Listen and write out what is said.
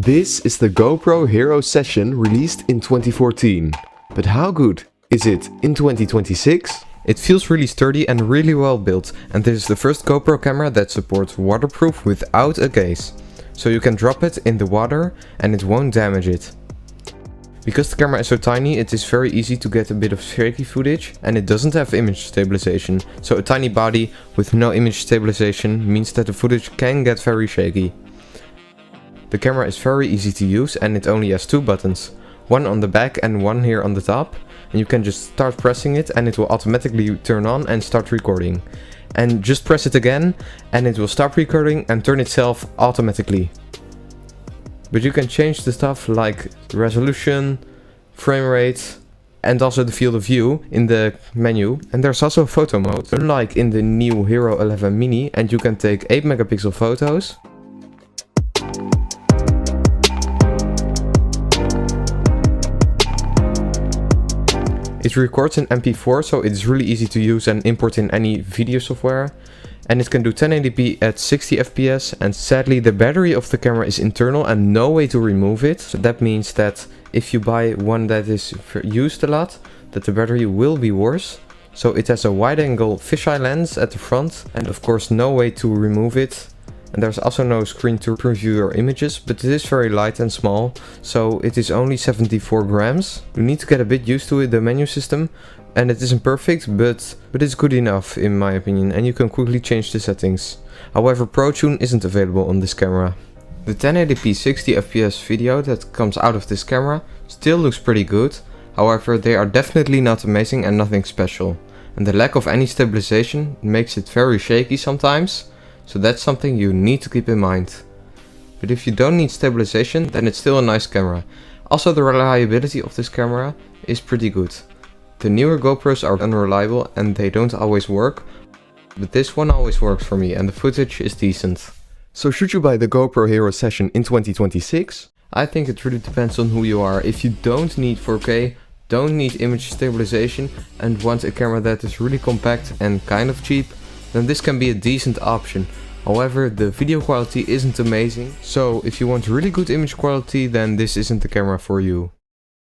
This is the Gopro Hero session released in 2014. But how good is it in 2026? It feels really sturdy and really well built, and this is the first GoPro camera that supports waterproof without a case. So you can drop it in the water and it won't damage it. Because the camera is so tiny, it is very easy to get a bit of shaky footage, and it doesn't have image stabilization. So a tiny body with no image stabilization means that the footage can get very shaky. The camera is very easy to use and it only has two buttons. One on the back and one here on the top. And you can just start pressing it and it will automatically turn on and start recording. And just press it again and it will stop recording and turn itself automatically. But you can change the stuff like resolution, frame rate, and also the field of view in the menu. And there's also a photo mode, unlike in the new Hero 11 Mini, and you can take 8 megapixel photos. It records in MP4, so it's really easy to use and import in any video software. And it can do 1080p at 60 fps, and sadly the battery of the camera is internal and no way to remove it. So that means that if you buy one that is used a lot, that the battery will be worse. So it has a wide angle fisheye lens at the front and of course no way to remove it. And there's also no screen to preview your images, but it is very light and small, so it is only 74 grams. You need to get a bit used to it, the menu system, and it isn't perfect, but it's good enough in my opinion, and you can quickly change the settings. However, ProTune isn't available on this camera. The 1080p 60 fps video that comes out of this camera still looks pretty good, however they are definitely not amazing and nothing special. And the lack of any stabilization makes it very shaky sometimes. So that's something you need to keep in mind. But if you don't need stabilization, then it's still a nice camera. Also, the reliability of this camera is pretty good. The newer GoPros are unreliable and they don't always work, but this one always works for me and the footage is decent. So should you buy the GoPro Hero session in 2026? I think it really depends on who you are. If you don't need 4K, don't need image stabilization and want a camera that is really compact and kind of cheap, then this can be a decent option. However, the video quality isn't amazing, so if you want really good image quality, then this isn't the camera for you.